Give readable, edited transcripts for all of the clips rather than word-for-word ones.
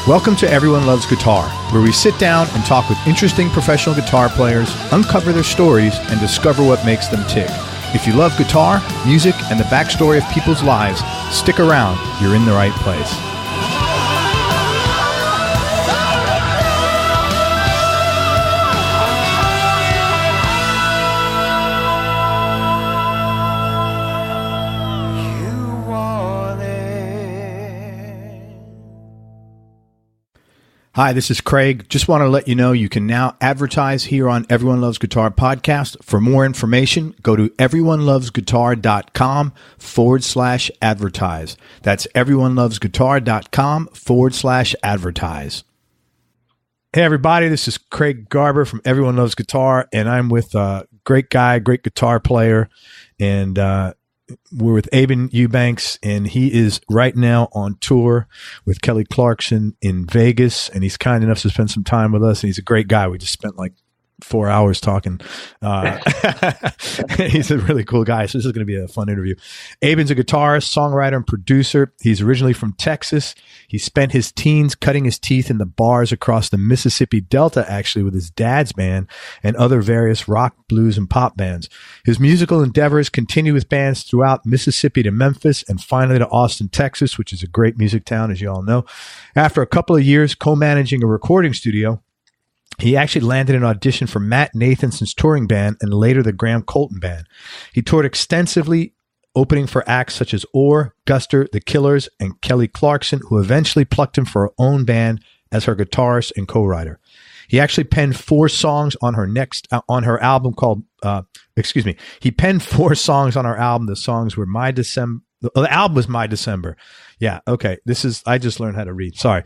Welcome to Everyone Loves Guitar, where we sit down and talk with interesting professional guitar players, uncover their stories, and discover what makes them tick. If you love guitar, music, and the backstory of people's lives, stick around. You're in the right place. Hi, this is Craig. Just want to let you know you can now advertise here on Everyone Loves Guitar podcast. For more information, go to everyonelovesguitar.com/advertise. That's everyonelovesguitar.com/advertise. Hey, everybody, this is Craig Garber from Everyone Loves Guitar, and I'm with a great guy, great guitar player, and we're with Aben Eubanks, and he is right now on tour with Kelly Clarkson in Vegas, and he's kind enough to spend some time with us, and he's a great guy. We just spent like 4 hours talking. He's a really cool guy, so this is going to be a fun interview. Aben's a guitarist, songwriter, and producer. He's originally from Texas. He spent his teens cutting his teeth in the bars across the Mississippi Delta, actually, with his dad's band and other various rock, blues, and pop bands. His musical endeavors continue with bands throughout Mississippi to Memphis and finally to Austin, Texas, which is a great music town, as you all know. After a couple of years co-managing a recording studio, he actually landed an audition for Matt Nathanson's touring band and later the Graham Colton band. He toured extensively, opening for acts such as Orr, Guster, The Killers, and Kelly Clarkson, who eventually plucked him for her own band as her guitarist and co-writer. He actually penned 4 songs on her album called, he penned 4 songs on her album. The songs were the album was My December. Yeah. Okay. I just learned how to read. Sorry.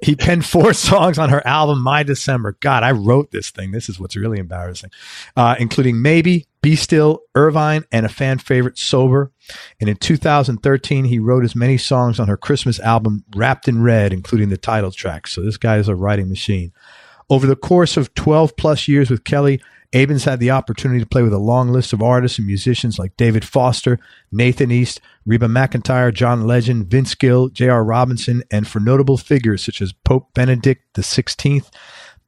He penned 4 songs on her album, My December. God, I wrote this thing. This is what's really embarrassing. Including Maybe, Be Still, Irvine, and a fan favorite, Sober. And in 2013, he wrote as many songs on her Christmas album, Wrapped in Red, including the title track. So this guy is a writing machine. Over the course of 12 plus years with Kelly, Aben's had the opportunity to play with a long list of artists and musicians like David Foster, Nathan East, Reba McEntire, John Legend, Vince Gill, J.R. Robinson, and for notable figures such as Pope Benedict XVI,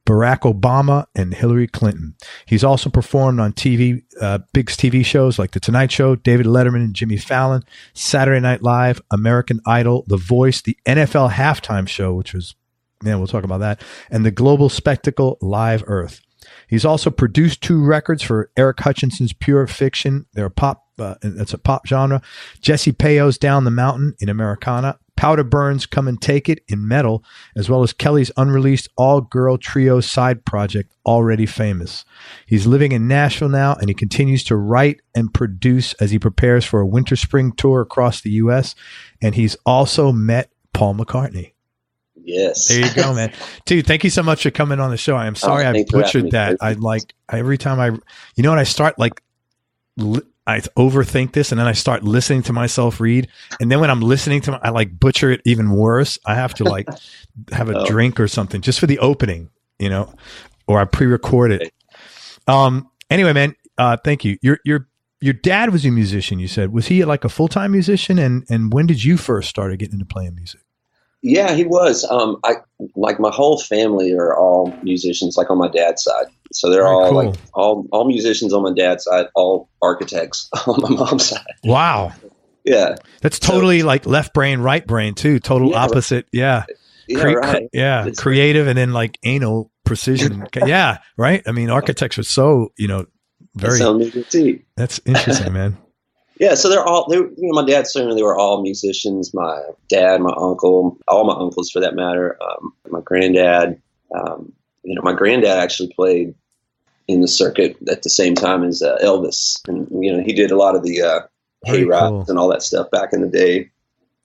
Barack Obama, and Hillary Clinton. He's also performed on TV, big TV shows like The Tonight Show, David Letterman and Jimmy Fallon, Saturday Night Live, American Idol, The Voice, the NFL Halftime Show, which was, man, we'll talk about that, and the global spectacle Live Earth. He's also produced 2 records for Eric Hutchinson's Pure Fiction. They're it's a pop genre. Jesse Peyo's Down the Mountain in Americana. Powder Burns' Come and Take It in metal, as well as Kelly's unreleased all-girl trio side project, Already Famous. He's living in Nashville now, and he continues to write and produce as he prepares for a winter-spring tour across the U.S., and he's also met Paul McCartney. Yes. There you go, man. Dude, thank you so much for coming on the show. I am sorry I butchered that. I every time I start I overthink this and then I start listening to myself read. And then when I'm listening to I butcher it even worse. I have to have a drink or something just for the opening, or I pre-record it. Anyway, man, thank you. Your dad was a musician, you said. Was he a full-time musician? And when did you first start getting into playing music? Yeah, he was. My whole family are all musicians, on my dad's side. So they're all cool. all musicians on my dad's side, all architects on my mom's side. Wow. Yeah. That's totally left brain, right brain too. Total opposite. Yeah. Right. Yeah. It's creative and then anal precision. Yeah. Right. I mean, architects are so, very. That's interesting, man. Yeah, so my dad's family, they were all musicians. My dad, my uncle, all my uncles for that matter, my granddad. My granddad actually played in the circuit at the same time as Elvis. And, he did a lot of the hay rides and all that stuff back in the day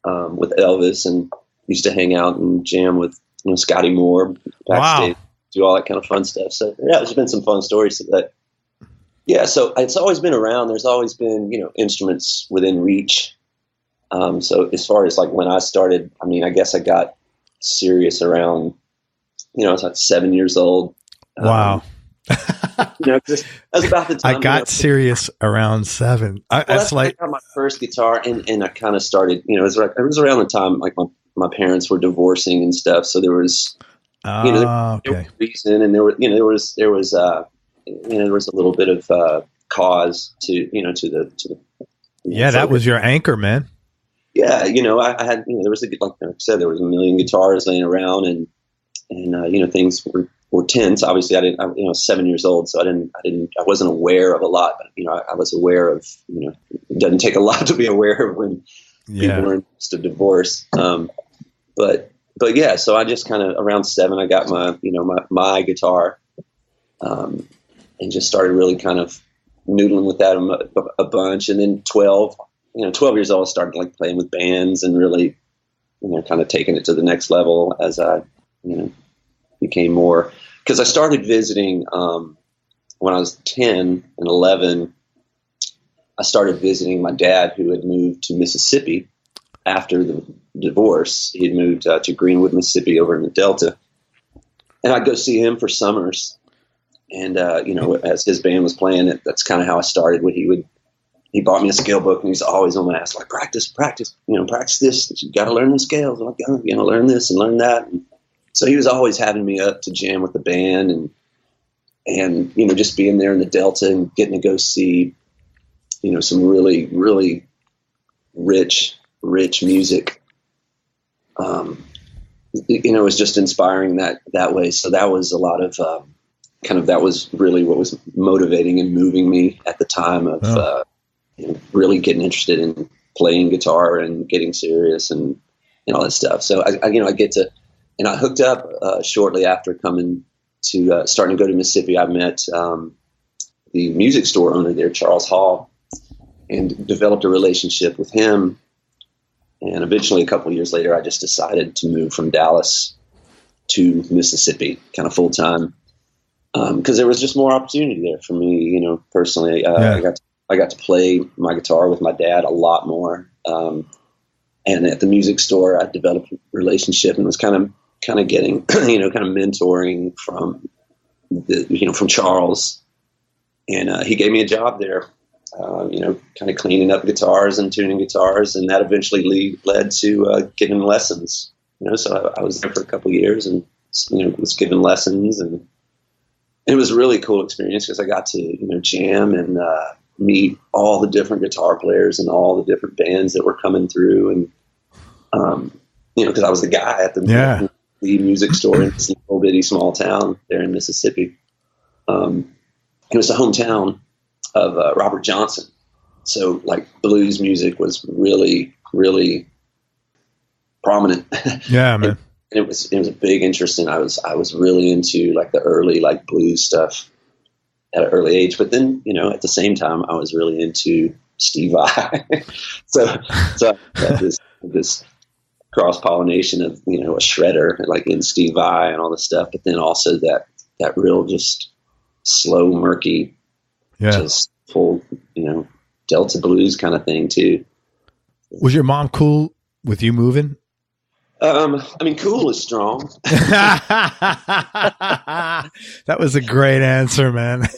with Elvis, and used to hang out and jam with Scotty Moore backstage, do all that kind of fun stuff. So, yeah, there's been some fun stories to that. Yeah, so it's always been around. There's always been, instruments within reach. So as far as when I started, I guess I got serious around, I was 7 years old. Wow. That was about the time. I got serious around 7. I got my first guitar, and I kind of started. It was around the time my my parents were divorcing and stuff. So there was, there was reason, and there was a little bit of cause to the. That was your anchor, man. Yeah, I had, there was like I said, there was a million guitars laying around, and things were tense. Obviously, I was 7 years old, so I wasn't aware of a lot, but I was aware of, it doesn't take a lot to be aware of when people are in a divorce. But yeah, so I just kind of around 7, I got my guitar, and just started really kind of noodling with that a bunch. And then 12 years old, I started like playing with bands and really, kind of taking it to the next level as I, became more, because I started visiting, when I was 10 and 11, I started visiting my dad, who had moved to Mississippi after the divorce. He had moved to Greenwood, Mississippi, over in the Delta. And I'd go see him for summers. And, as his band was playing, that's kind of how I started. He bought me a scale book, and he's always on my ass, like, practice this. You got to learn the scales. I'm like, learn this and learn that. And so he was always having me up to jam with the band, and just being there in the Delta and getting to go see, some really, really rich music. It was just inspiring that way. So that was a lot of, that was really what was motivating and moving me at the time of, really getting interested in playing guitar and getting serious and all that stuff. So I hooked up shortly after coming to starting to go to Mississippi. I met the music store owner there, Charles Hall, and developed a relationship with him. And eventually, a couple of years later, I just decided to move from Dallas to Mississippi, kind of full time, because there was just more opportunity there for me. Personally, I got to play my guitar with my dad a lot more. And at the music store, I developed a relationship and was kind of getting, kind of mentoring from from Charles. And he gave me a job there, kind of cleaning up guitars and tuning guitars. And that eventually led to giving lessons. So I was there for a couple of years and, was giving lessons. And it was a really cool experience because I got to, jam and meet all the different guitar players and all the different bands that were coming through. And, because I was the guy at the music store in this little bitty small town there in Mississippi. It was the hometown of Robert Johnson. So like blues music was really, really prominent. Yeah, man. And it was a big interest, and I was really into like the early like blues stuff at an early age. But then, at the same time, I was really into Steve Vai. so this cross-pollination of, a shredder like in Steve Vai and all this stuff, but then also that real just slow, murky, just full, Delta blues kind of thing too. Was your mom cool with you moving? Cool is strong. That was a great answer, man.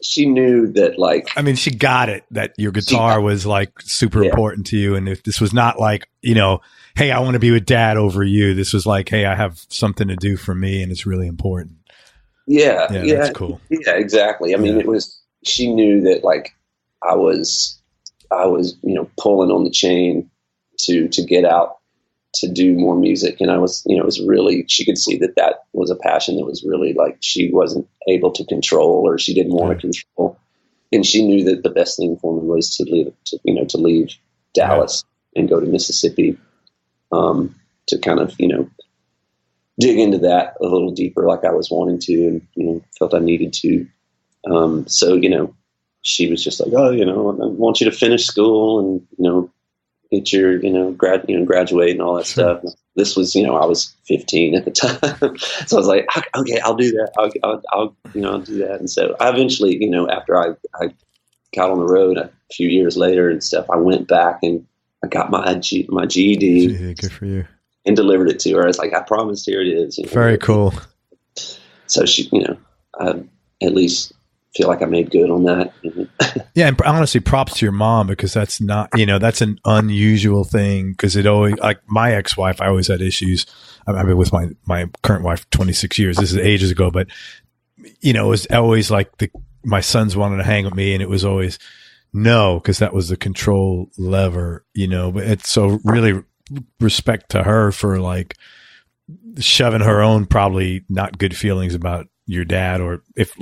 She knew that, like, she got it, that your guitar was like super important to you. And if this was not like, hey, I want to be with dad over you. This was like, hey, I have something to do for me and it's really important. Yeah. That's cool. Yeah, exactly. She knew that like I was, pulling on the chain to get out to do more music. And I was, it was really, she could see that was a passion that was really like, she wasn't able to control, or she didn't want to control. And she knew that the best thing for me was to leave Dallas and go to Mississippi, to kind of, dig into that a little deeper, like I was wanting to, and, felt I needed to. So, she was just like, oh, I want you to finish school and, get your, graduate and all that stuff. This was, I was 15 at the time. So I was like, okay, I'll do that. I'll do that. And so I eventually, after I got on the road a few years later and stuff, I went back and I got my GED. Good for you. And delivered it to her. I was like, I promised, here it is. Very cool. So she, at least feel like I made good on that. Yeah. And honestly, props to your mom, because that's not, that's an unusual thing. Cause it always, like my ex-wife, I always had issues. I've been with my current wife 26 years. This is ages ago, but it was always like my sons wanted to hang with me, and it was always no, because that was the control lever, but it's so really respect to her for like shoving her own probably not good feelings about your dad, or if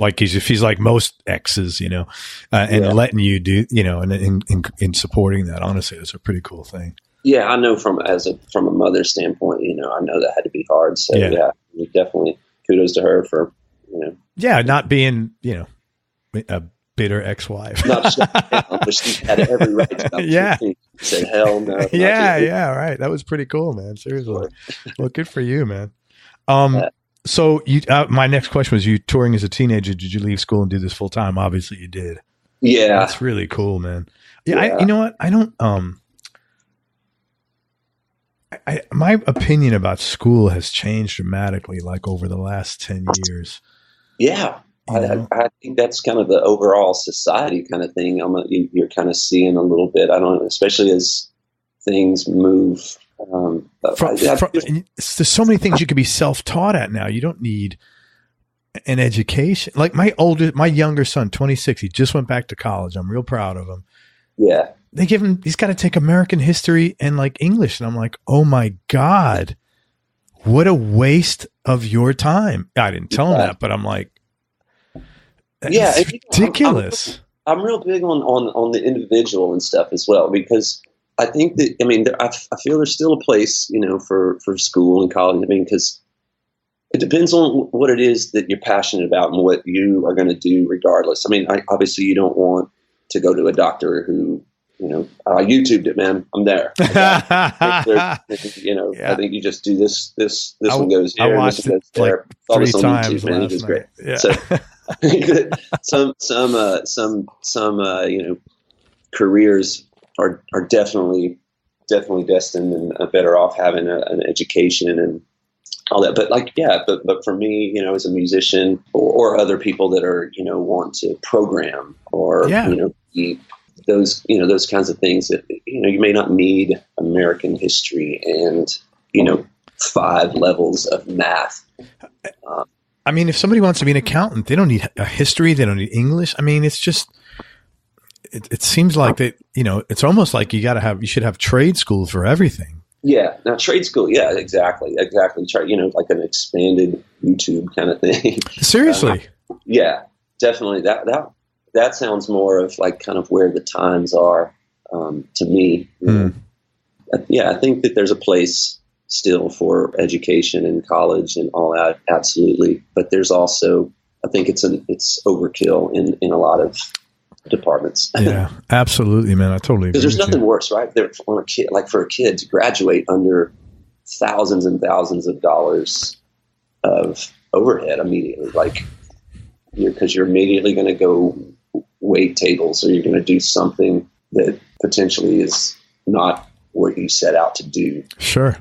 he's like most exes, and letting you do, and in supporting that. Honestly, it's a pretty cool thing. Yeah, I know from a mother's standpoint, I know that had to be hard. So yeah definitely kudos to her for, not being, a bitter ex-wife. Not shut down, but she had every right to. Yeah. She said, hell no. Yeah, right. That was pretty cool, man. Seriously. Well, good for you, man. So you, my next question was, you touring as a teenager, did you leave school and do this full time? Obviously you did. Yeah. That's really cool, man. Yeah. You know what? I don't, my opinion about school has changed dramatically, like over the last 10 years. Yeah. I think that's kind of the overall society kind of thing. You're kind of seeing a little bit. Especially as things move. There's so many things you could be self-taught at now. You don't need an education. Like my younger son, 26, he just went back to college. I'm real proud of him. Yeah. They give him, he's got to take American history and like English. And I'm like, oh my God, what a waste of your time. I didn't tell him that, but I'm like, it's ridiculous. I'm real big on the individual and stuff as well, because I think that, I feel there's still a place, for school and college. Because it depends on what it is that you're passionate about and what you are going to do regardless. Obviously you don't want to go to a doctor who, I YouTubed it, man. I'm there. I think you just do this one goes here, and this one goes there. Like 3 times YouTube, man. It was great. Yeah. So some careers are definitely destined and better off having an education and all that. But for me, as a musician or other people that are, want to program or, those kinds of things that, you may not need American history and, 5 levels of math. If somebody wants to be an accountant, they don't need a history. They don't need English. it's just, it seems like that, it's almost like you should have trade school for everything. Yeah. Now trade school. Yeah, exactly. Try, like an expanded YouTube kind of thing. Seriously. Yeah, definitely. That sounds more of like kind of where the times are, to me. I think that there's a place still for education in college and all that. Absolutely. But there's also, I think it's overkill in a lot of departments. Yeah, absolutely, man. I totally agree. Because there's nothing worse, right? For a kid to graduate under thousands and thousands of dollars of overhead immediately, because you're immediately going to go wait tables, or you're going to do something that potentially is not what you set out to do. Sure.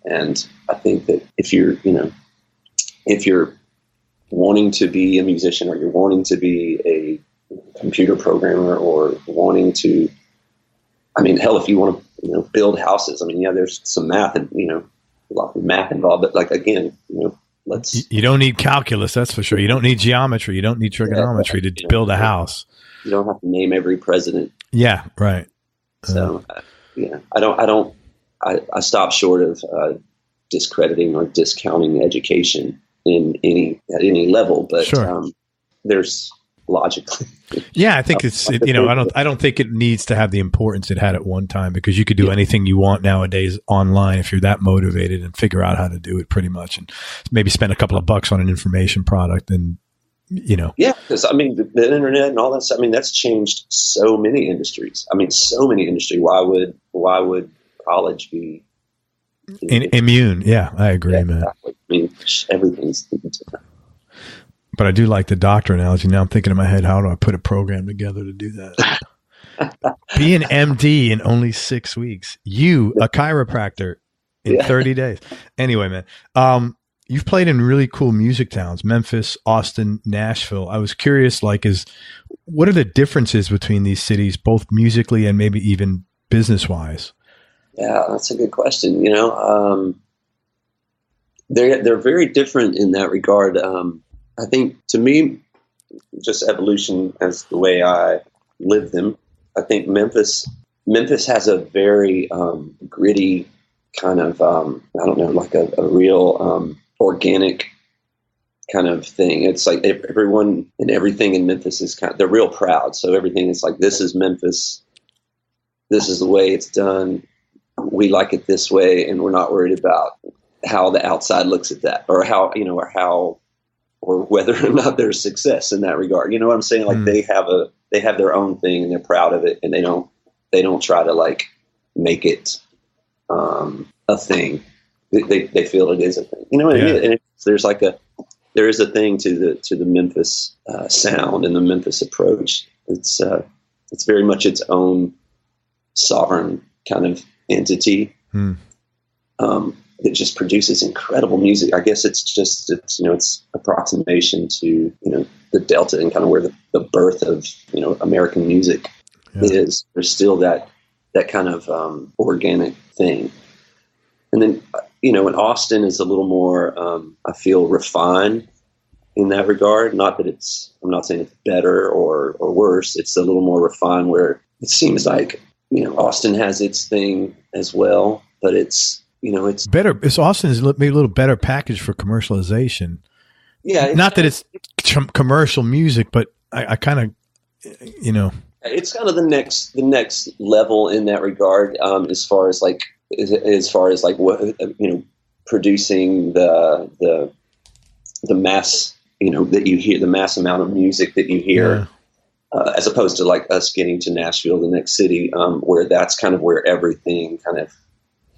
And I think that if you're wanting to be a musician, or you're wanting to be a computer programmer, or wanting to, hell, if you want to, build houses, there's some math and, a lot of math involved, but again, you don't need calculus, that's for sure. You don't need geometry. You don't need trigonometry to build a house. You don't have to name every president. Yeah. Right. So, I stop short of discrediting or discounting education at any level, but sure. There's logically. Yeah, I think I don't think it needs to have the importance it had at one time, because you could do anything you want nowadays online if you're that motivated and figure out how to do it pretty much, and maybe spend a couple of bucks on an information product and. Yeah, because the internet and all that stuff, that's changed so many industries. So many industries. Why would college be immune? Yeah, I agree, man. Exactly. Everything's different. But I do like the doctor analogy. Now I'm thinking in my head, how do I put a program together to do that? Be an MD in only 6 weeks. You, a chiropractor, in 30 days. Anyway, man. you've played in really cool music towns, Memphis, Austin, Nashville. I was curious, what are the differences between these cities, both musically and maybe even business wise? Yeah, that's a good question. They're very different in that regard. I think to me, just evolution as the way I live them. I think Memphis has a very gritty kind of I don't know, like a real organic kind of thing. It's like everyone and everything in Memphis is they're real proud. So everything is like, this is Memphis. This is the way it's done. We like it this way, and we're not worried about how the outside looks at that, or how, or whether or not there's success in that regard. You know what I'm saying? Like they have their own thing, and they're proud of it, and they don't try to like make it a thing. They feel it is a thing. And there is a thing to the Memphis sound and the Memphis approach. It's very much its own sovereign kind of entity. It just produces incredible music. I guess it's approximation to, the Delta and kind of where the birth of, American music is. There's still that kind of organic thing. And then, in Austin is a little more, I feel, refined in that regard. Not that I'm not saying it's better or worse. It's a little more refined, where it seems like, Austin has its thing as well, but it's better. Austin is maybe a little better packaged for commercialization. Yeah. Not that it's commercial music, but I kind of, it's kind of the next level in that regard. As far as like what, producing the mass, that you hear, the mass amount of music that you hear, as opposed to like us getting to Nashville, the next city, where that's kind of where everything kind of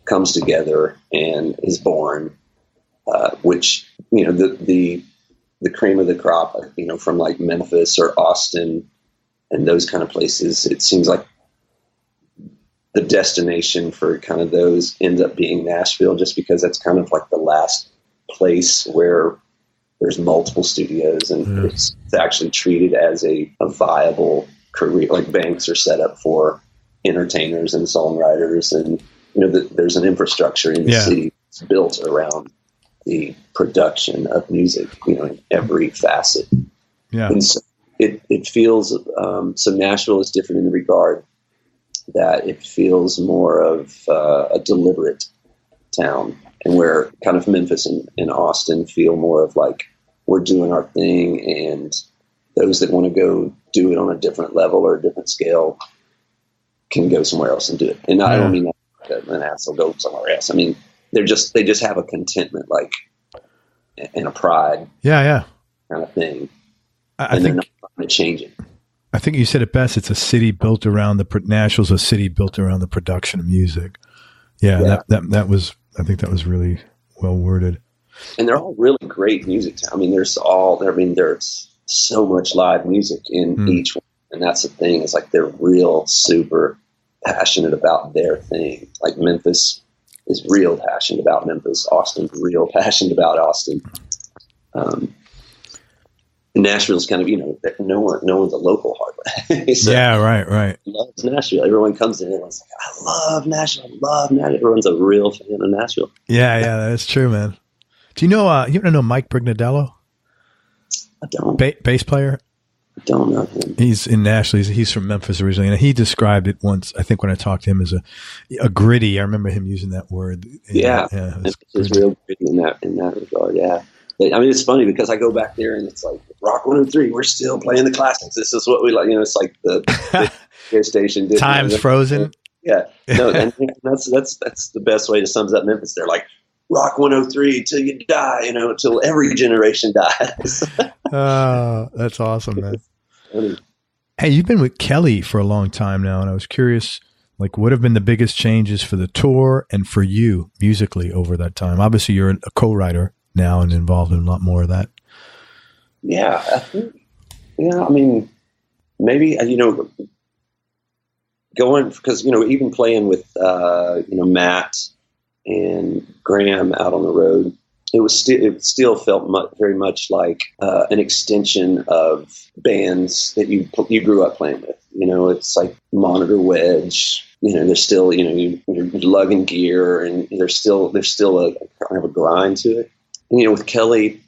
comes together and is born, which, the cream of the crop, from like Memphis or Austin and those kind of places, it seems like the destination for kind of those ends up being Nashville, just because that's kind of like the last place where there's multiple studios and it's actually treated as a viable career. Like banks are set up for entertainers and songwriters, and there's an infrastructure in the city that's built around the production of music, in every facet. Yeah. And so it feels, so Nashville is different in the regard that it feels more of a deliberate town, and where kind of Memphis and Austin feel more of like, we're doing our thing, and those that want to go do it on a different level or a different scale can go somewhere else and do it. And I don't mean that an asshole go somewhere else. I mean, they just have a contentment, like, and a pride, kind of thing. I think they're not trying to change it. I think you said it best. It's a city built around Nashville's a city built around the production of music. That was, I think that was really well worded. And they're all really great music. I mean, there's so much live music in each one, and that's the thing. It's like they're real super passionate about their thing. Like Memphis is real passionate about Memphis. Austin's real passionate about Austin. Nashville's kind of, no one's a local hardly. So right. Loves Nashville. Everyone comes in and everyone's like, I love Nashville. Everyone's a real fan of Nashville. Yeah, that's true, man. Do you know, you know Mike Brignardello? I don't. Bass player? I don't know him. He's in Nashville. He's from Memphis originally, and he described it once, I think, when I talked to him, as a gritty. I remember him using that word. It's real gritty in that regard. Yeah. I mean, it's funny because I go back there and it's like Rock 103. We're still playing the classics. This is what we like. It's like the radio station. Time's frozen. Yeah. No, and that's the best way to sums up Memphis. They're like, Rock 103 till you die, till every generation dies. Oh, that's awesome, man. Hey, you've been with Kelly for a long time now, and I was curious, like, what have been the biggest changes for the tour and for you musically over that time? Obviously, you're a co-writer now and involved in a lot more of that. Yeah, I think, I mean, maybe, going, because, even playing with, Matt and Graham out on the road, it still felt very much like an extension of bands that you grew up playing with. You know, it's like Monitor, Wedge. You know, there's still, you know, you're lugging gear, and there's still a kind of a grind to it. And, you know, with Kelly,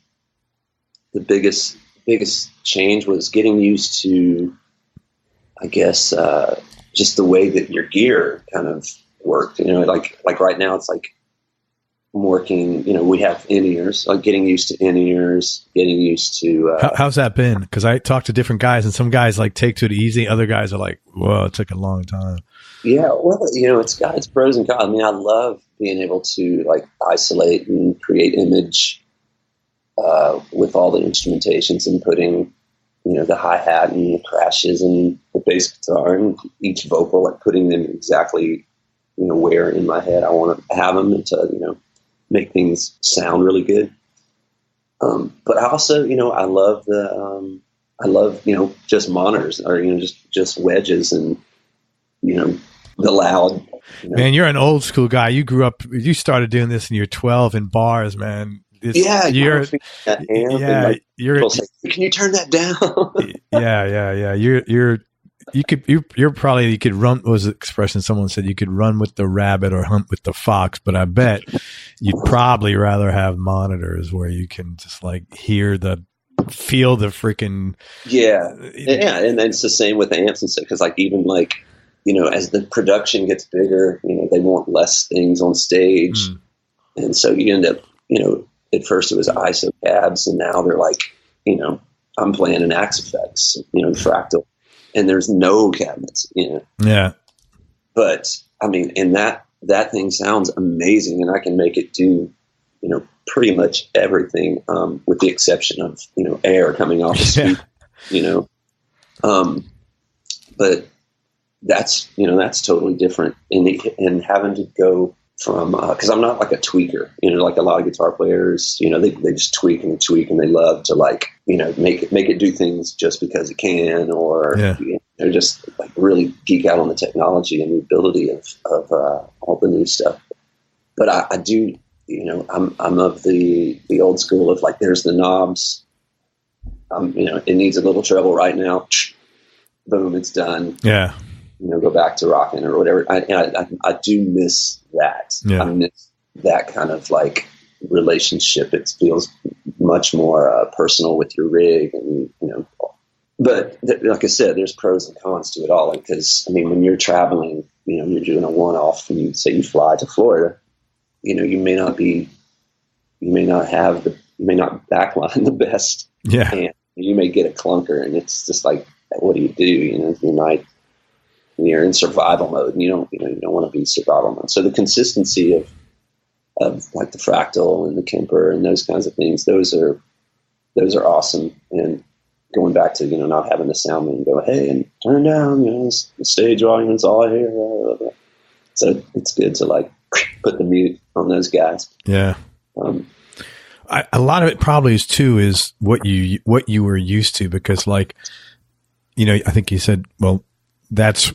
the biggest change was getting used to, I guess, just the way that your gear kind of worked. You know, like right now, it's like I'm working, you know, we have in-ears, like getting used to in-ears, getting used to... How's that been? Because I talk to different guys, and some guys like take to it easy. Other guys are like, whoa, it took a long time. Yeah, well, you know, it's got its pros and cons. I mean, I love being able to like isolate and create image with all the instrumentations and putting, you know, the hi-hat and the crashes and the bass guitar and each vocal, like putting them exactly, you know, where in my head I want to have them, and to, you know, make things sound really good. But I also, you know, I love, you know, just monitors, or, you know, just wedges, and, you know, the loud. You know. Man, you're an old school guy. You grew up, you started doing this when you're 12 in bars, man. You're say, can you turn that down? yeah. You could run. What was the expression? Someone said you could run with the rabbit or hunt with the fox, but I bet you'd probably rather have monitors where you can just like feel the freaking. Yeah. And then it's the same with amps and stuff, because like even like, you know, as the production gets bigger, you know, they want less things on stage, and so you end up, you know, at first it was ISO cabs, and now they're like, you know, I'm playing an Axe Effects, you know, Fractal. And there's no cabinets, you know. Yeah. But I mean, and that thing sounds amazing, and I can make it do, you know, pretty much everything, with the exception of, you know, air coming off the speaker, you know. But that's, you know, that's totally different. And having to go from, because I'm not like a tweaker, you know, like a lot of guitar players, you know, they just tweak, and they love to like, you know, make it do things just because it can, or you know, just like really geek out on the technology and the ability of all the new stuff. But I do, you know, I'm of the old school of like, there's the knobs, you know, it needs a little treble right now, boom, it's done. Yeah. You know, go back to rocking or whatever. I do miss that. Yeah. I miss that kind of like relationship. It feels much more personal with your rig, and, you know. But like I said, there's pros and cons to it all. Because I mean, when you're traveling, you know, you're doing a one-off, and you say you fly to Florida, you know, you may not backline the best. Yeah. And you may get a clunker, and it's just like, what do? You know, you're in survival mode, and you don't want to be survival mode. So the consistency of like the Fractal and the Kemper and those kinds of things, those are awesome. And going back to, you know, not having the sound man go, hey, and turn down, you know, the stage volume is all here. Blah, blah, blah. So it's good to like put the mute on those guys. Yeah. A lot of it probably is what you were used to, because like, you know, I think you said, well, that's,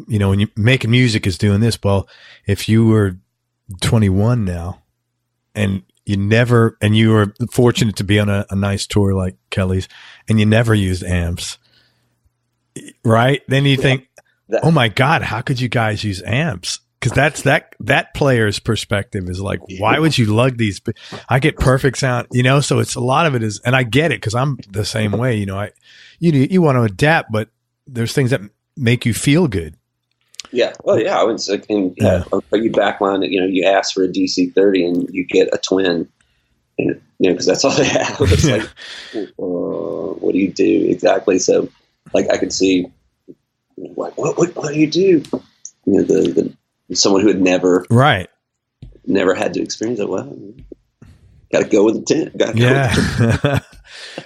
you know, when you making music is doing this. Well, if you were 21 now and you were fortunate to be on a nice tour like Kelly's, and you never used amps, right? Then you think, oh my God, how could you guys use amps? Because that's that player's perspective is like, why would you lug these? I get perfect sound, you know. So it's a lot of it is, and I get it because I'm the same way. You know, you want to adapt, but there's things that make you feel good. Yeah. Well, yeah. I would say, you backline it. You know, you ask for a DC-30 and you get a twin, and you know, because that's all they have. It's like, what do you do exactly? So, like, I could see, you know, like, what do you do? You know, someone who had never had to experience it. Well, got to go with the tent.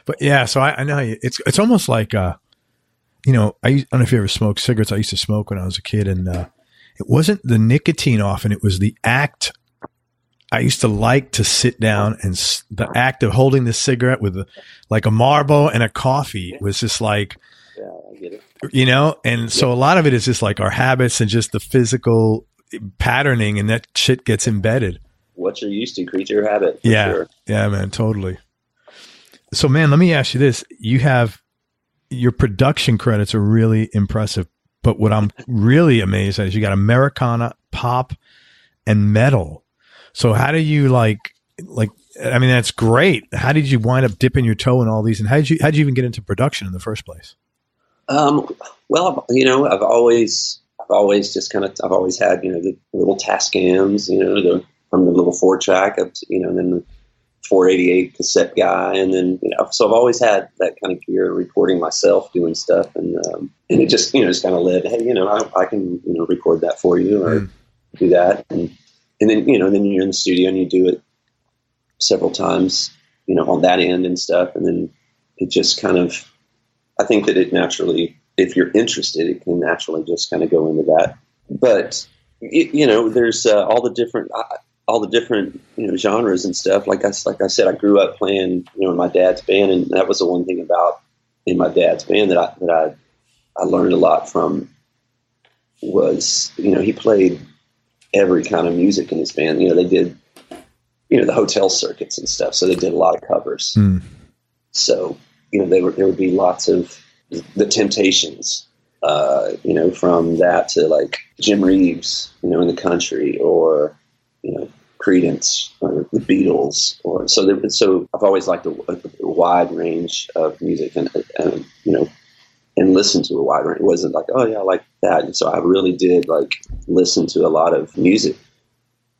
But yeah, so I know it's almost like you know, I don't know if you ever smoked cigarettes. I used to smoke when I was a kid, and it wasn't the nicotine often; it was the act. I used to like to sit down, and the act of holding the cigarette with like a Marlboro and a coffee was just like, yeah, I get it. You know, and so a lot of it is just like our habits and just the physical patterning, and that shit gets embedded. what you're used to, creature or habit. Yeah. Sure. Yeah, man, totally. So, man, let me ask you this. You have your production credits are really impressive, but what I'm really amazed at is you got Americana, pop, and metal. So how do you like, I mean, that's great. How did you wind up dipping your toe in all these? And how'd you even get into production in the first place? Well, you know, I've always just kind of, I've always had, you know, the little Tascams, you know, from the little 4-track up to, you know, and then the 488 cassette guy. And then, you know, so I've always had that kind of gear, recording myself, doing stuff. And it just, you know, just kind of led, hey, you know, I can, you know, record that for you or do that. And then, you know, then you're in the studio and you do it several times, you know, on that end and stuff. And then it just kind of, I think that it naturally, if you're interested, it can naturally just kind of go into that. But, you know, there's all the different, you know, genres and stuff. Like I said, I grew up playing, you know, in my dad's band, and that was the one thing about in my dad's band that I learned a lot from was, you know, he played every kind of music in his band. You know, they did, you know, the hotel circuits and stuff, so they did a lot of covers. So, you know, there would be lots of the Temptations, you know, from that to like Jim Reeves, you know, in the country, or, you know, Creedence or the Beatles, or so I've always liked a wide range of music, and you know, and listen to a wide range. It wasn't like, oh yeah, I like that. And so I really did like listen to a lot of music,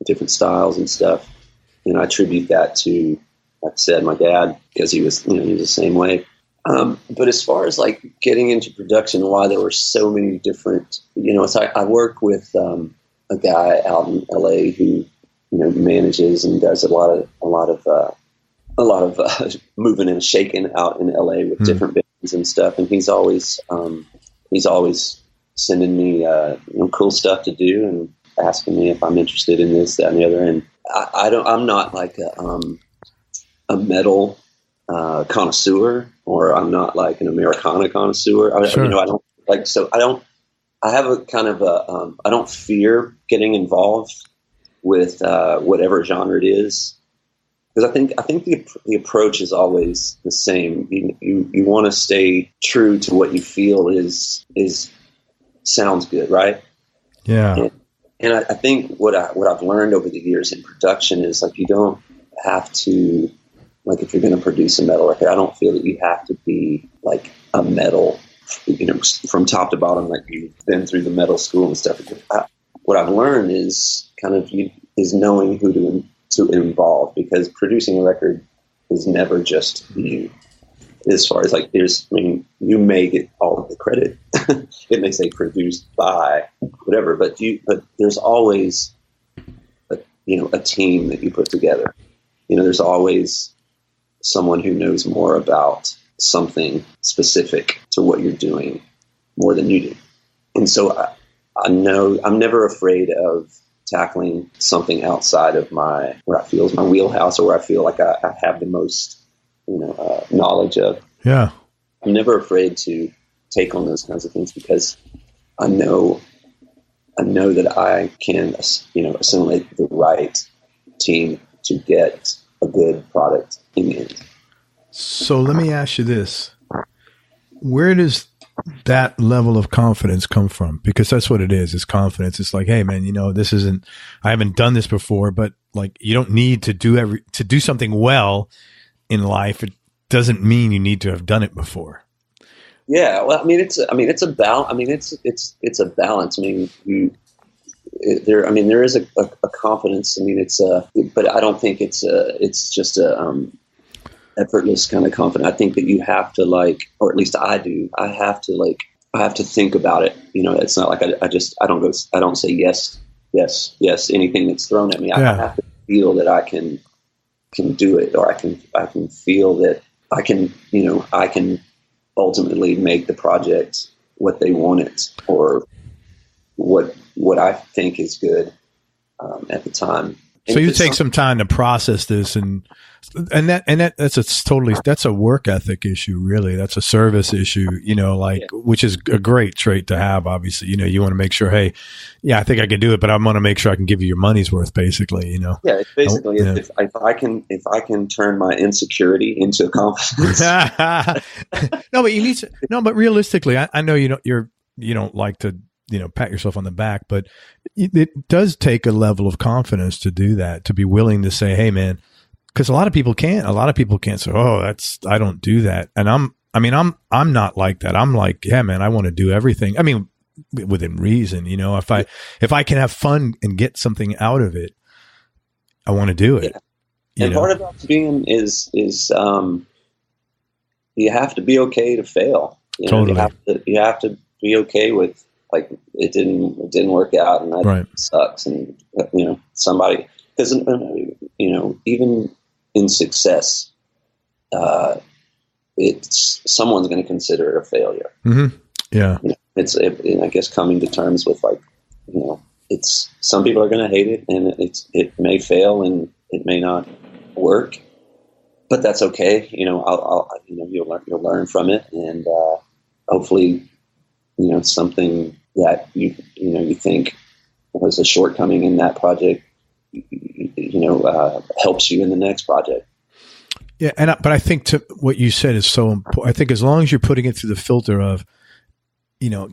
different styles and stuff. And I attribute that to, like I said, my dad, because he was, you know, he was the same way. But as far as like getting into production, why there were so many different, you know, so I work with a guy out in LA who, you know, manages and does a lot of moving and shaking out in LA with different bands and stuff. And he's always sending me, you know, cool stuff to do and asking me if I'm interested in this, that, and the other. And I'm not like a metal connoisseur, or I'm not like an Americana connoisseur. Sure. You know, I don't like, so I have a kind of I don't fear getting involved with whatever genre it is, because I think the approach is always the same. You want to stay true to what you feel is sounds good, right? Yeah. And I think what I've learned over the years in production is like, you don't have to, like, if you're going to produce a metal record, I don't feel that you have to be like a metal, you know, from top to bottom, like you've been through the metal school and stuff. What I've learned is kind of is knowing who to involve, because producing a record is never just you. As far as like, you may get all of the credit. It may say produced by whatever, but there's always a team that you put together. You know, there's always someone who knows more about something specific to what you're doing more than you do. And so I know I'm never afraid of tackling something outside of where I feel is my wheelhouse, or where I feel like I have the most, you know, knowledge of. Yeah. I'm never afraid to take on those kinds of things, because I know that I can, you know, assimilate the right team to get a good product in the end. So let me ask you this. Where does that level of confidence come from? Because that's what it is. It's confidence. It's like, hey man, you know, I haven't done this before, but like, you don't need to do something well in life. It doesn't mean you need to have done it before. Yeah. Well, it's a balance. It's a balance. There is a confidence. But I don't think it's just a effortless kind of confidence. I think that you have to, like, or at least I do. I have to think about it. You know, it's not like I don't say yes, anything that's thrown at me. Yeah. I have to feel that I can do it, or I can feel that I can ultimately make the project what they want it, or what I think is good at the time. So you take some time to process this, that's a work ethic issue, really. That's a service issue, which is a great trait to have. Obviously, you want to make sure, hey, yeah, I think I can do it, but I want to make sure I can give you your money's worth, basically. Yeah, it's basically if I can turn my insecurity into confidence. But realistically, I know you don't like to pat yourself on the back, but it does take a level of confidence to do that, to be willing to say, hey, man, because a lot of people can't say, oh, I don't do that. And I'm not like that. I'm like, yeah, man, I want to do everything. I mean, within reason, if I can have fun and get something out of it, I want to do it. Yeah. And part of that being is you have to be okay to fail. Totally. You have to be okay with, like, it didn't work out, and that sucks. And somebody, because even in success, it's someone's going to consider it a failure. Mm-hmm. Yeah, I guess coming to terms with, like, it's, some people are going to hate it, and it may fail and it may not work, but that's okay. You'll learn from it, and hopefully, something that you think was a shortcoming in that project, helps you in the next project. Yeah. But I think what you said is so important. I think as long as you're putting it through the filter of,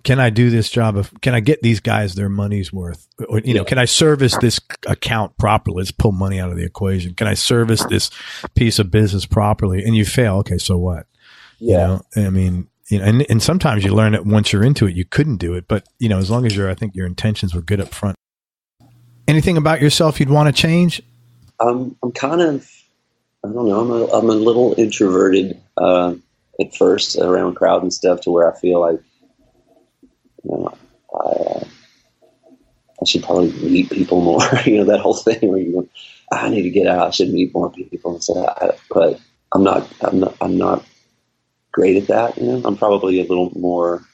can I do this job? Can I get these guys their money's worth? Or, can I service this account properly? Let's pull money out of the equation. Can I service this piece of business properly? And you fail. Okay. So what? Yeah. And sometimes you learn that once you're into it, you couldn't do it. But, as long as I think your intentions were good up front. Anything about yourself you'd want to change? I'm kind of, I don't know, I'm a little introverted at first around crowd and stuff, to where I feel like, I should probably meet people more. That whole thing where I need to get out. I should meet more people and stuff. But I'm not great at that. I'm probably a little more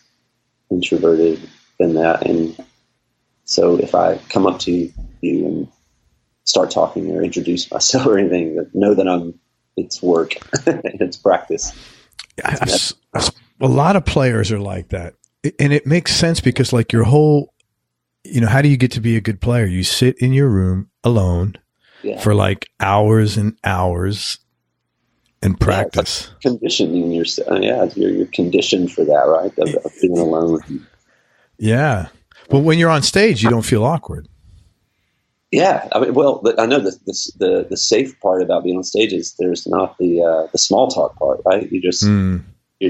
introverted than that. And so if I come up to you and start talking or introduce myself or anything, know that it's work and it's practice. A lot of players are like that. And it makes sense because, like, your whole, how do you get to be a good player? You sit in your room alone for like hours and hours and practice. Like conditioning yourself. You're conditioned for that, right? Of being alone. Yeah. But when you're on stage, you don't feel awkward. Yeah. I know the safe part about being on stage is there's not the small talk part, right? You're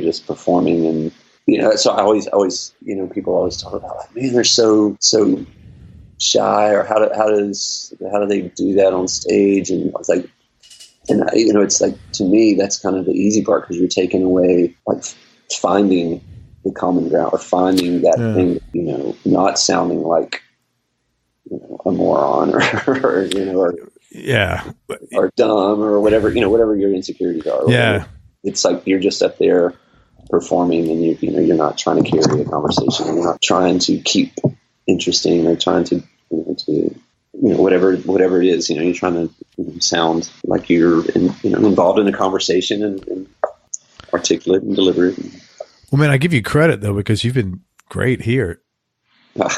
just performing, and so I always people always talk about, like, man, they're so shy, or how do they do that on stage? And I was like, and it's like, to me, that's kind of the easy part, because you're taking away, like, finding the common ground, or finding that thing, not sounding like a moron or dumb or whatever, whatever your insecurities are. Yeah. It's like you're just up there performing, and you're not trying to carry a conversation. You're not trying to keep interesting, or trying to whatever it is. You're trying to sound like you're involved in a conversation and articulate and deliberate. Well, man, I give you credit though, because you've been great here. Well,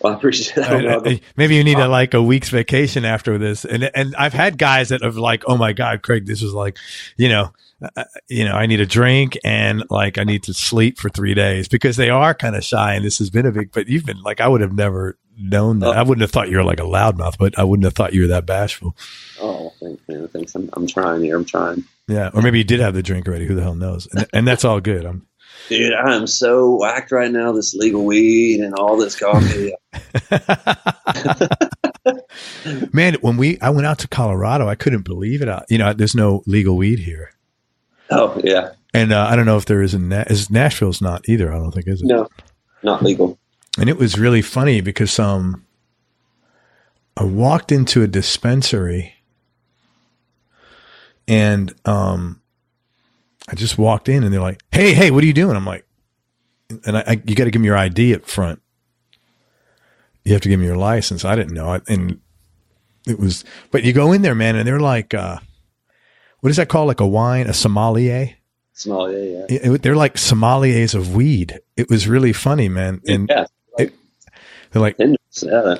I appreciate that. Maybe you need a week's vacation after this. And I've had guys that have like, oh my God, Craig, this was like, I need a drink, and like I need to sleep for 3 days, because they are kind of shy, and this has been but you've been like, I would have never known that. I wouldn't have thought you were like a loudmouth, but I wouldn't have thought you were that bashful. Oh, thanks, man. Thanks. I'm trying here. I'm trying. Yeah. Or maybe you did have the drink already. Who the hell knows? And that's all good. Dude, I'm so whacked right now. This legal weed and all this coffee. Man, when I went out to Colorado, I couldn't believe it. There's no legal weed here. Oh yeah. And I don't know if there is Nashville's not either. I don't think, is it? No, not legal. And it was really funny because I walked into a dispensary, and I just walked in, and they're like, hey, what are you doing? I'm like, and you got to give me your ID up front. You have to give me your license. I didn't know it. And it was, but you go in there, man, and they're like, what is that called? Like a wine, a sommelier? Sommelier, yeah. They're like sommeliers of weed. It was really funny, man. And yeah, they're like, yeah.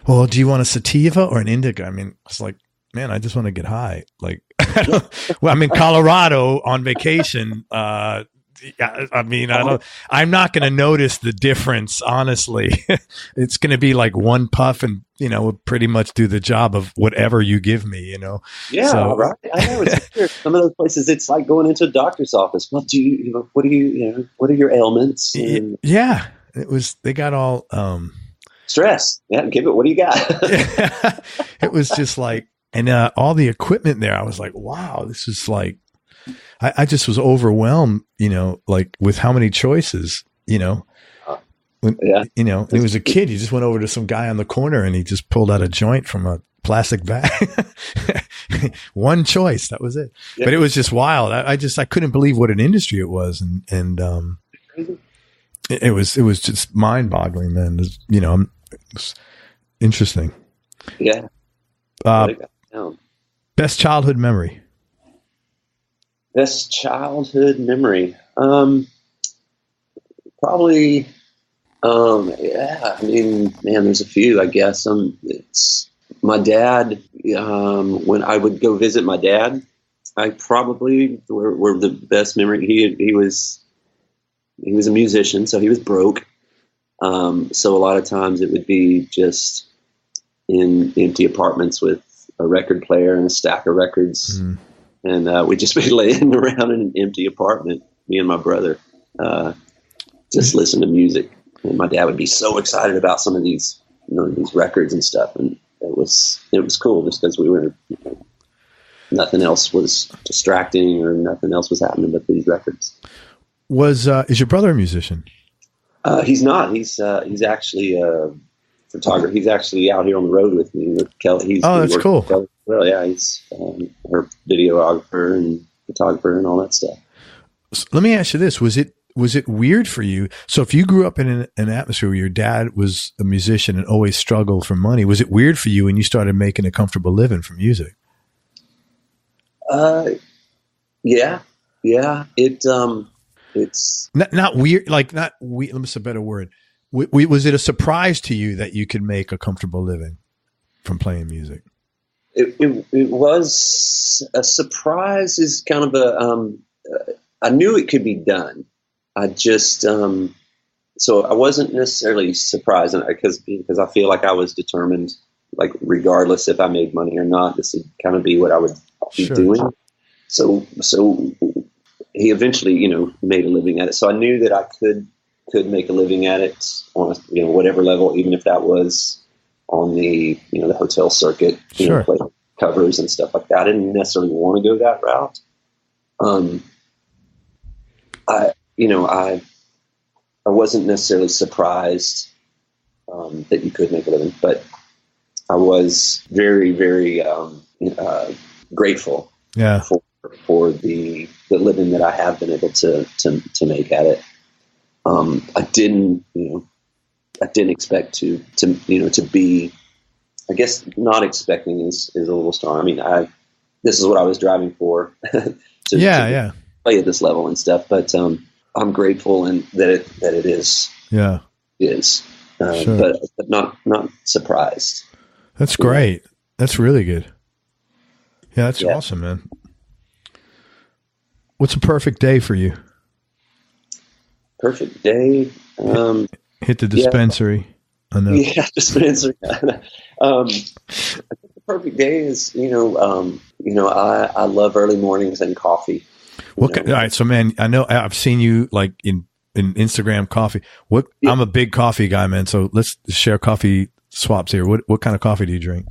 well, do you want a sativa or an indica? I mean, it's like, man, I just want to get high. Like, well, I'm in Colorado on vacation. I mean, I'm not going to notice the difference, honestly. It's going to be like one puff and, will pretty much do the job of whatever you give me, Yeah, so, right. I know. Some of those places, it's like going into a doctor's office. Well, what are your ailments? And yeah, they got all, stress. Yeah. Give it. What do you got? It was just like, and all the equipment there, I was like, wow, this is like, I just was overwhelmed, like with how many choices, when, and he was a kid. He just went over to some guy on the corner and he just pulled out a joint from a plastic bag. One choice. That was it. Yeah. But it was just wild. I couldn't believe what an industry it was. And it was just mind boggling, man. It was interesting. Yeah. Best childhood memory. Best childhood memory. Probably, yeah, I mean, man, there's a few, I guess. It's my dad, when I would go visit my dad, I probably were the best memory. He was a musician, so he was broke. So a lot of times it would be just in empty apartments with a record player and a stack of records. Mm. And we'd just be laying around in an empty apartment, me and my brother, just listen to music. And my dad would be so excited about some of these, these records and stuff. And it was cool just because we were, nothing else was distracting or nothing else was happening but these records. Is your brother a musician? He's not. He's actually a photographer. He's actually out here on the road with me with Kelly. That's cool. Well, yeah, he's her videographer and photographer and all that stuff. So let me ask you this: was it weird for you? So, if you grew up in an atmosphere where your dad was a musician and always struggled for money, was it weird for you when you started making a comfortable living from music? Yeah. It's not weird. Like not weird. Let me say a better word. Was it a surprise to you that you could make a comfortable living from playing music? It was a surprise. Is kind of I knew it could be done. I just so I wasn't necessarily surprised because I feel like I was determined, like regardless if I made money or not, this would kind of be what I would be doing. So he eventually, made a living at it. So I knew that I could make a living at it on whatever level, even if that was on the the hotel circuit, play covers and stuff like that. I didn't necessarily want to go that route. I wasn't necessarily surprised that you could make a living, but I was very, very grateful for the living that I have been able to make at it. I didn't expect to be, I guess not expecting is a little strong. I mean, this is what I was driving for to play at this level and stuff, but I'm grateful and that it is. Yeah. Is. But not surprised. That's great. That's really good. Yeah, that's awesome, man. What's a perfect day for you? Perfect day. Hit the dispensary. I know. Yeah, dispensary. I think the perfect day is, I love early mornings and coffee. All right, so man, I know I've seen you like in Instagram coffee. I'm a big coffee guy, man. So let's share coffee swaps here. What kind of coffee do you drink?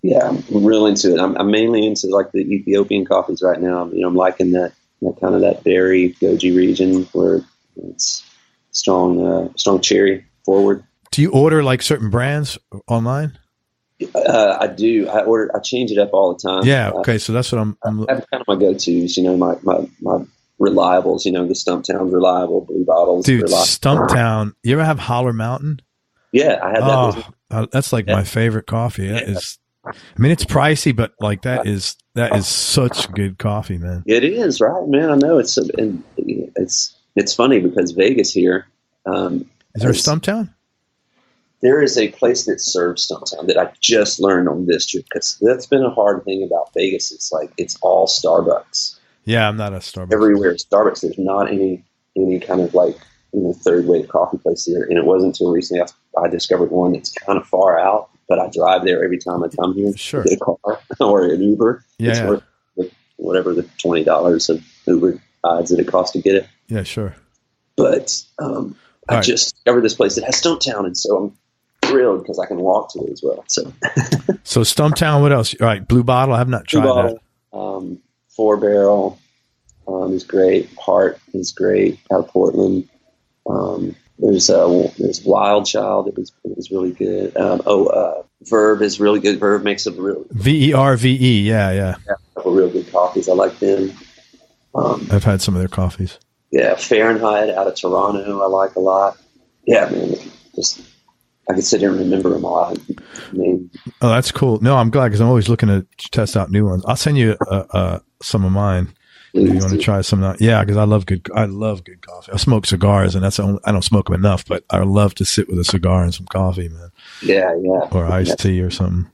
Yeah, I'm real into it. I'm mainly into like the Ethiopian coffees right now. I'm liking that kind of that berry goji region where it's strong cherry forward. Do you order like certain brands online? I do. I change it up all the time. Yeah. Okay. So that's what I'm I have kind of my go-tos, my reliables, the Stumptown reliable blue bottles. Dude, Stumptown. You ever have Holler Mountain? Yeah, I had that. That's like my favorite coffee. That is I mean, it's pricey, but like that is such good coffee, man. It is, right, man. I know it's funny because Vegas here. Is there a Stumptown? There is a place that serves Stumptown that I just learned on this trip, because that's been a hard thing about Vegas. It's like it's all Starbucks. Yeah, I'm not a Starbucks. Everywhere Starbucks. There's not any kind of like third wave coffee place here. And it wasn't until recently I discovered one that's kind of far out, but I drive there every time I come here. Sure. Get a car or an Uber. Yeah. It's worth whatever the $20 of Uber rides that it costs to get it. Yeah, sure. But I just discovered this place that has Stumptown, and so I'm thrilled because I can walk to it as well. So Stumptown, what else? All right, Blue Bottle. I have not tried that. 4 Barrel is great. Heart is great out of Portland. There's Wild Child. It was really good. Verve is really good. Verve makes a real Verve. Yeah. Real good coffees. I like them. I've had some of their coffees. Yeah, Fahrenheit out of Toronto. I like a lot. Yeah, man. I could sit here and remember them all. Oh, that's cool. No, I'm glad because I'm always looking to test out new ones. I'll send you some of mine. If you want to try some out. Yeah, because I love good coffee. I smoke cigars, and I don't smoke them enough, but I love to sit with a cigar and some coffee, man. Yeah. Or iced tea or something.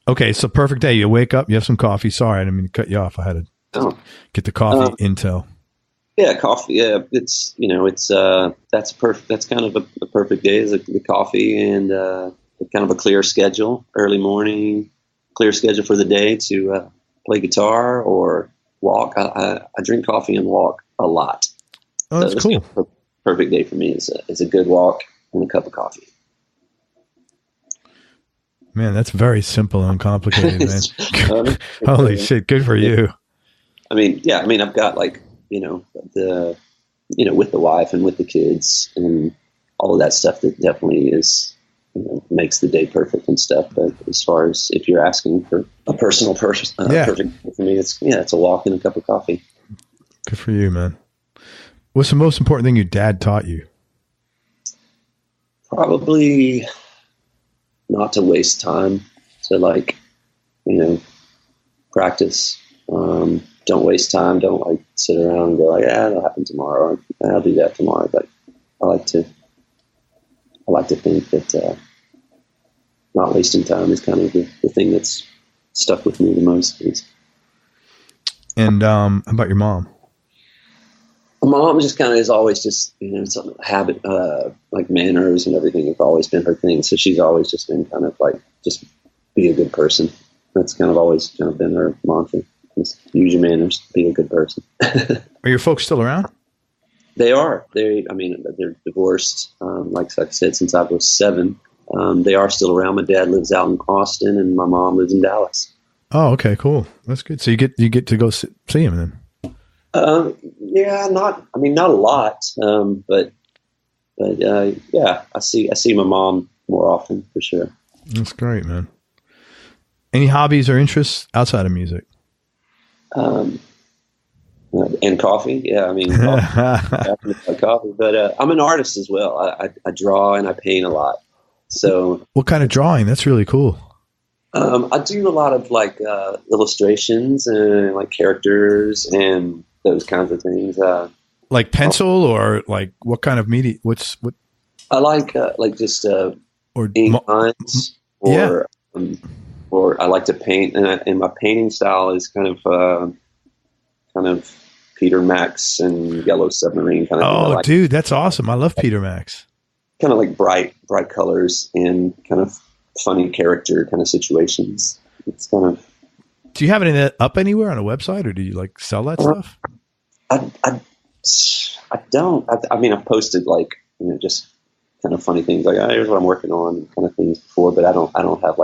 Okay, so perfect day. You wake up, you have some coffee. Sorry, I didn't mean to cut you off. I had to get the coffee intel. Yeah, coffee. Yeah, it's that's perfect. That's kind of a perfect day is the coffee and kind of a clear schedule. Early morning, clear schedule for the day to play guitar or walk. I drink coffee and walk a lot. Oh, that's cool. Perfect day for me is a good walk and a cup of coffee. Man, that's very simple and uncomplicated, man. Holy shit, good for you. I mean, I've got like, with the wife and with the kids and all of that stuff that definitely is, makes the day perfect and stuff. But as far as if you're asking for a personal perfect for me, it's a walk and a cup of coffee. Good for you, man. What's the most important thing your dad taught you? Probably not to waste time. So practice. Don't waste time. Don't sit around and go that'll happen tomorrow. Or, I'll do that tomorrow. But I like to think that not wasting time is kind of the thing that's stuck with me the most. And how about your mom? My mom just kind of is always just some habit, like manners and everything have always been her thing. So she's always just been kind of just be a good person. That's kind of always kind of been her mantra. Just use your manners, be a good person. Are your folks still around? They are. They're divorced. Like I said, since I was 7. They are still around. My dad lives out in Austin, and my mom lives in Dallas. Oh, okay, cool. That's good. So you get to go see him then. Yeah, not a lot. But yeah, I see my mom more often for sure. That's great, man. Any hobbies or interests outside of music? And coffee. Yeah, coffee, but I'm an artist as well. I draw and I paint a lot. So what kind of drawing? That's really cool. I do a lot of illustrations and characters and those kinds of things. Like pencil or what kind of media? What? I like just or ink lines or or I like to paint, and my painting style is kind of Peter Max and Yellow Submarine kind of. Oh, dude, that's awesome! I love Peter Max. Kind of bright colors and kind of funny character kind of situations. It's kind of. Do you have it up anywhere on a website, or do you sell that stuff? I don't. I've posted just kind of funny things here's what I'm working on kind of things before, but I don't have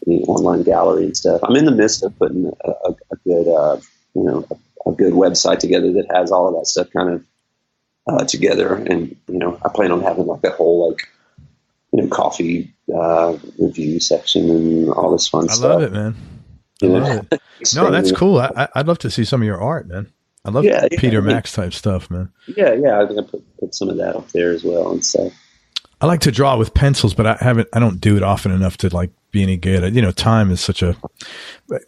any online gallery and stuff. I'm in the midst of putting a good a good website together that has all of that stuff kind of together, and I plan on having a whole coffee review section and all this fun stuff. I love it, man. I love it. No, that's cool. I'd love to see some of your art, man. I love Peter Max type stuff, man. Yeah. I'm gonna put some of that up there as well, and so. I like to draw with pencils, but I don't do it often enough to be any good. You know, time is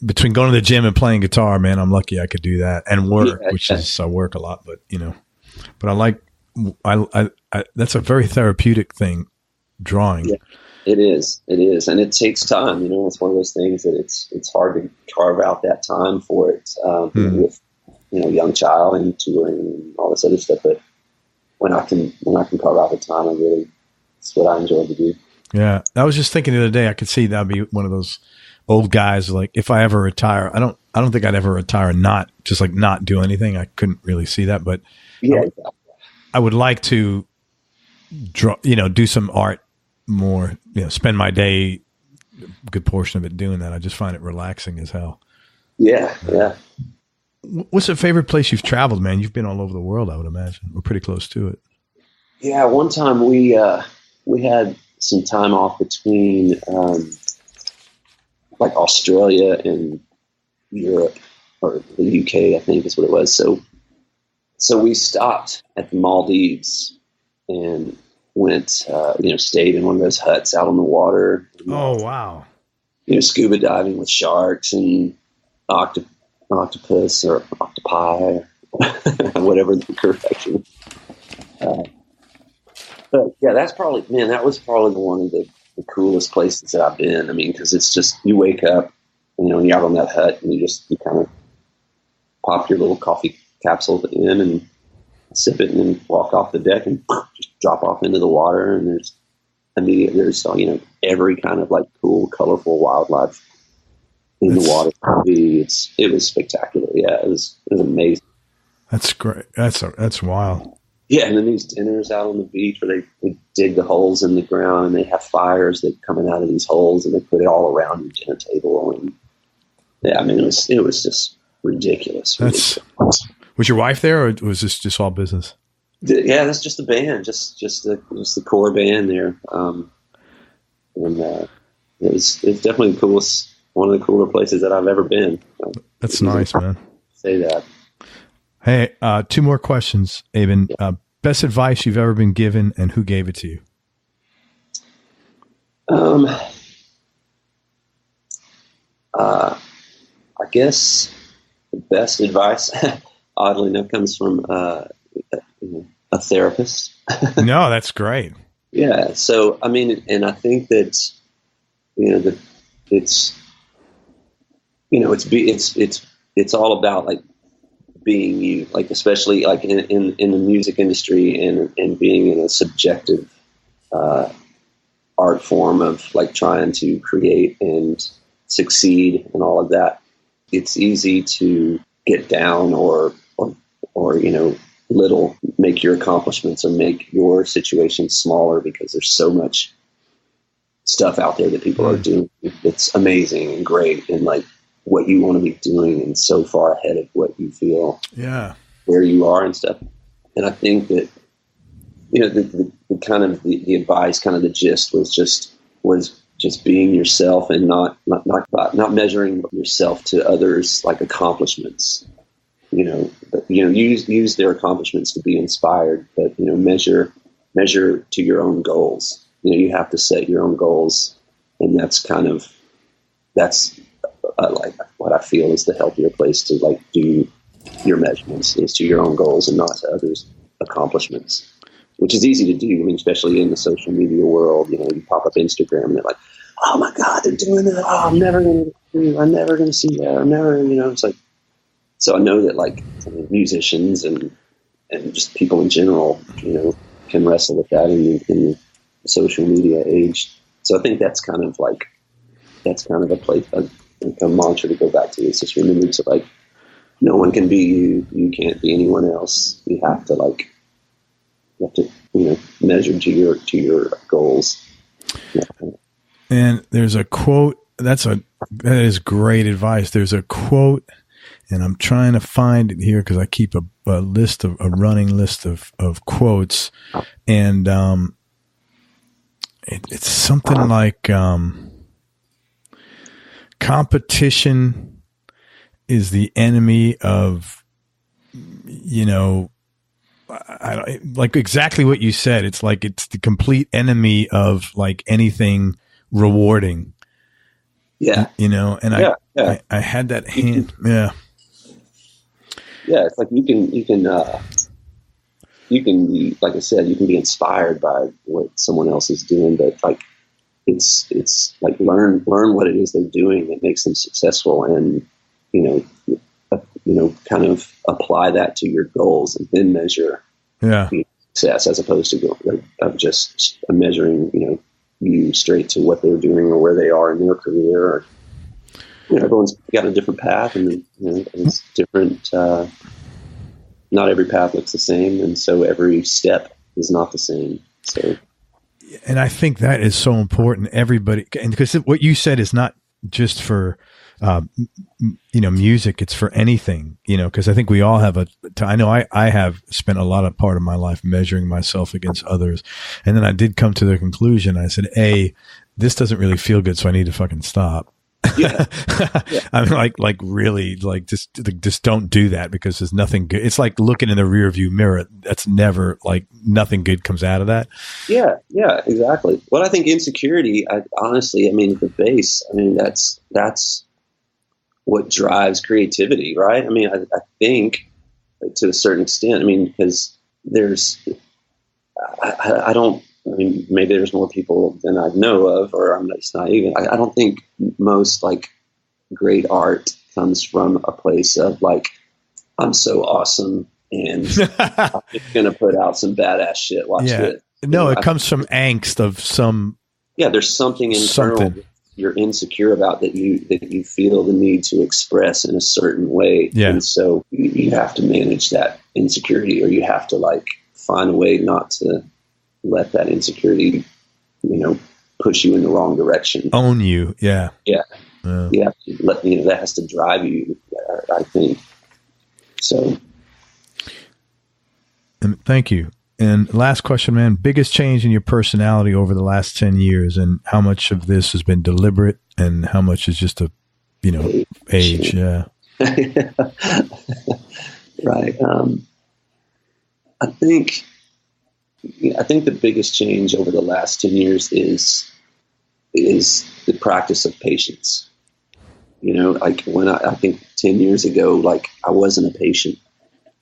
between going to the gym and playing guitar, man, I'm lucky I could do that, and work, which is, I work a lot, but you know, but I that's a very therapeutic thing, drawing. Yeah, it is. And it takes time, you know, it's one of those things that it's hard to carve out that time for it, with, you know, young child and touring and all this other stuff. But when I can carve out the time, it's what I enjoy to do. Yeah. I was just thinking the other day, I could see that'd be one of those old guys. Like if I ever retire, I don't think I'd ever retire and not do anything. I couldn't really see that, but yeah, I would like to draw, you know, do some art more, you know, spend my day, a good portion of it doing that. I just find it relaxing as hell. Yeah. What's the favorite place you've traveled, man? You've been all over the world, I would imagine. We're pretty close to it. Yeah. One time we had some time off between, like Australia and Europe, or the UK, I think is what it was. So we stopped at the Maldives and went, you know, stayed in one of those huts out on the water. Oh, wow. You know, scuba diving with sharks and octopus or octopi, whatever the correction. But yeah, that was probably one of the coolest places that I've been. I mean, because it's just, you wake up, you know, and you're out on that hut and you kind of pop your little coffee capsule in and sip it and then walk off the deck and just drop off into the water. And there's you know, every kind of like cool, colorful wildlife in the water. It was spectacular. Yeah, it was amazing. That's great. That's wild. Yeah, and then these dinners out on the beach where they dig the holes in the ground and they have fires that coming out of these holes and they put it all around your dinner table. And yeah, I mean, it was just ridiculous. Was your wife there, or was this just all business? Yeah, that's just the band, just the core band there. It was definitely the coolest, one of the cooler places that I've ever been. That's nice, man. Say that. Hey, 2 more questions, Aben. Best advice you've ever been given, and who gave it to you? I guess the best advice, oddly enough, comes from a therapist. No, that's great. Yeah. So, I mean, and I think that, you know, it's all about like being you, like, especially like in the music industry and being in a subjective, art form of like trying to create and succeed and all of that. It's easy to get down or, you know, make your accomplishments or make your situation smaller because there's so much stuff out there that people are doing. It's amazing and great. And like what you want to be doing and so far ahead of what you feel where you are and stuff. And I think that, you know, the kind of the advice, kind of the gist was just being yourself and not measuring yourself to others like accomplishments. You know, use their accomplishments to be inspired, but, you know, measure to your own goals. You know, you have to set your own goals, and that's like what I feel is the healthier place to like do your measurements, is to your own goals and not to others' accomplishments, which is easy to do. I mean, especially in the social media world, you know, you pop up Instagram and they're like, oh my God, they're doing that. Oh, I'm never going to see that. I'm never, you know, it's like, so I know that like musicians and just people in general, you know, can wrestle with that in the social media age. So I think that's kind of a place, a mantra to go back to. It's just remember to like, no one can be you. You can't be anyone else. You have to you know, measure to your goals. Yeah. And there's a quote that is great advice. There's a quote, and I'm trying to find it here because I keep a running list of quotes, and it's something like competition is the enemy of, you know, like exactly what you said. It's like it's the complete enemy of like anything rewarding. Yeah. You know, and I had that hand. Yeah. Yeah. It's like you can be, like I said, you can be inspired by what someone else is doing, but like, it's like learn what it is they're doing that makes them successful, and kind of apply that to your goals and then measure success, as opposed to just measuring you straight to what they're doing or where they are in their career. Or, everyone's got a different path, and it's different. Not every path looks the same, and so every step is not the same. So. And I think that is so important. Everybody, and because what you said is not just for, music, it's for anything, because I think we all have I know I have spent a lot of part of my life measuring myself against others. And then I did come to the conclusion. I said, this doesn't really feel good. So I need to fucking stop. Yeah. I'm like really like just don't do that, because there's nothing good. It's like looking in the rear view mirror. That's never, like, nothing good comes out of that. Yeah, exactly. Well, I think insecurity, honestly, the base, that's what drives creativity, right? I think to a certain extent, because there's, I don't, maybe there's more people than I know of, or I'm just naive. I don't think most like great art comes from a place of like, I'm so awesome and I'm just going to put out some badass shit. Watch it. No, it comes from angst of some. Yeah, there's something internal that you're insecure about that you feel the need to express in a certain way. Yeah. And so you have to manage that insecurity, or you have to like find a way not to let that insecurity, push you in the wrong direction. Own you. Yeah. Yeah. That has to drive you, I think. So. And thank you. And last question, man, biggest change in your personality over the last 10 years, and how much of this has been deliberate and how much is just age. Yeah. Right. I think the biggest change over the last 10 years is the practice of patience. Like when I think 10 years ago, like I wasn't a patient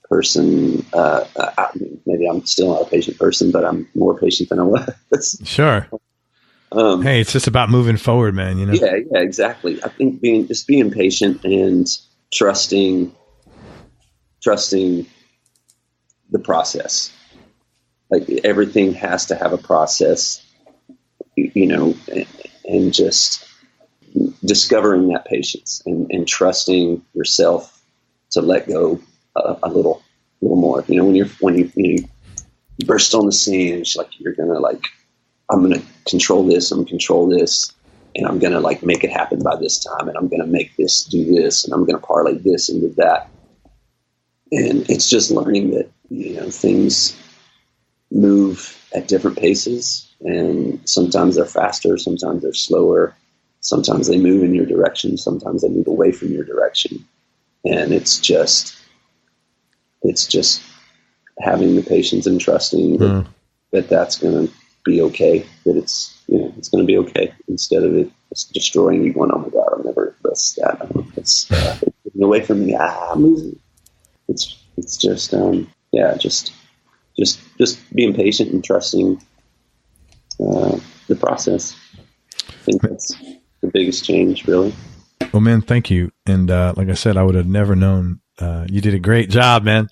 person. Maybe I'm still not a patient person, but I'm more patient than I was. Sure. Hey, it's just about moving forward, man. Yeah, exactly. I think being patient and trusting the process. Like everything has to have a process, and just discovering that patience and trusting yourself to let go a little more. When you burst on the scene, it's like you're gonna I'm gonna control this. I'm gonna control this, and I'm gonna make it happen by this time, and I'm gonna make this do this, and I'm gonna parlay this into that. And it's just learning that things move at different paces, and sometimes they're faster, sometimes they're slower, sometimes they move in your direction, sometimes they move away from your direction, and it's just having the patience and trusting that that's going to be okay, that it's going to be okay, instead of it destroying you going, oh my God, I'll never risk that, it's getting away from me, I'm losing. It's just just being patient and trusting the process. I think that's the biggest change, really. Well, man, thank you. And like I said, I would have never known. You did a great job, man.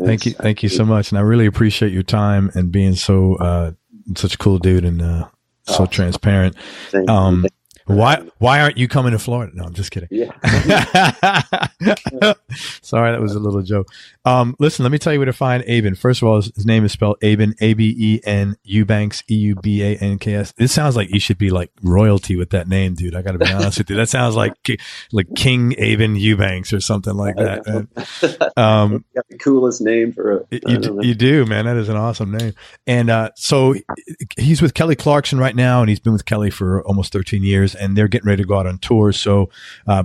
Thank you so much. And I really appreciate your time and being so such a cool dude and so transparent. Why aren't you coming to Florida? No, I'm just kidding. Yeah. Sorry, that was a little joke. Listen, let me tell you where to find Aben. First of all, his name is spelled Aben, Aben Eubanks, Eubanks. It sounds like you should be like royalty with that name, dude. I got to be honest with you. That sounds like King Aben Eubanks or something like that. You got the coolest name for you do, man. That is an awesome name. And so he's with Kelly Clarkson right now, and he's been with Kelly for almost 13 years. And they're getting ready to go out on tour. So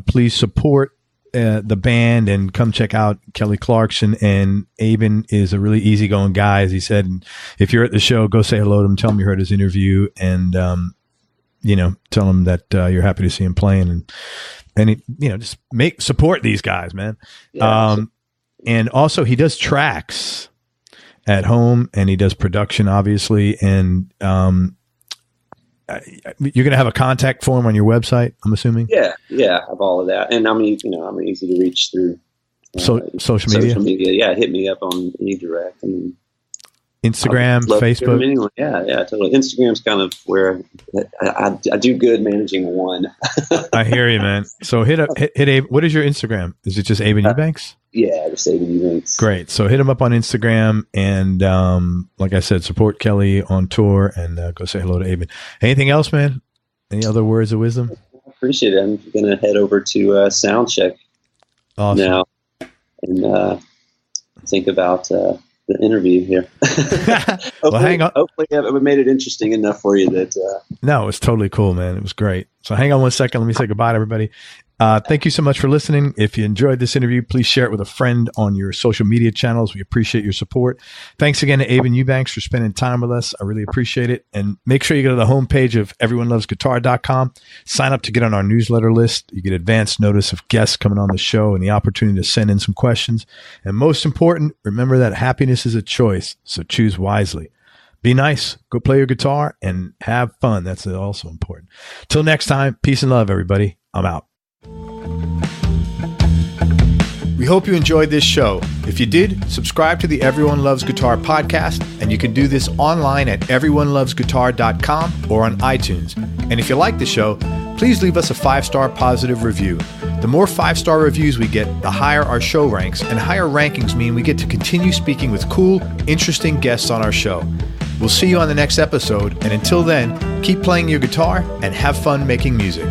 please support the band and come check out Kelly Clarkson. And Aben is a really easygoing guy, as he said. And if you're at the show, go say hello to him. Tell him you heard his interview. And tell him that you're happy to see him playing, and just support these guys, man. Yeah, and also he does tracks at home, and he does production, obviously, and you're going to have a contact form on your website, I'm assuming. Yeah, I have all of that, and I'm easy to reach through social media. Social media, yeah, hit me up on any direct. Instagram, Facebook. Yeah, totally. Instagram's kind of where I do good managing one. I hear you, man. So hit Abe. What is your Instagram? Is it just Aben Eubanks? Yeah, just Aben Eubanks. Great. So hit him up on Instagram, and like I said, support Kelly on tour, and go say hello to Aben. Anything else, man? Any other words of wisdom? I appreciate it. I'm going to head over to sound check now and think about the interview here. Well, hang on. Hopefully I've made it interesting enough for you that... No, it was totally cool, man. It was great. So hang on one second. Let me say goodbye to everybody. Thank you so much for listening. If you enjoyed this interview, please share it with a friend on your social media channels. We appreciate your support. Thanks again to Aben Eubanks for spending time with us. I really appreciate it. And make sure you go to the homepage of everyonelovesguitar.com. Sign up to get on our newsletter list. You get advance notice of guests coming on the show and the opportunity to send in some questions. And most important, remember that happiness is a choice, so choose wisely. Be nice, go play your guitar, and have fun. That's also important. Till next time, peace and love, everybody. I'm out. We hope you enjoyed this show. If you did, subscribe to the Everyone Loves Guitar podcast, and you can do this online at everyonelovesguitar.com or on iTunes. And if you like the show, please leave us a 5-star positive review. The more 5-star reviews we get, the higher our show ranks, and higher rankings mean we get to continue speaking with cool, interesting guests on our show. We'll see you on the next episode, and until then, keep playing your guitar and have fun making music.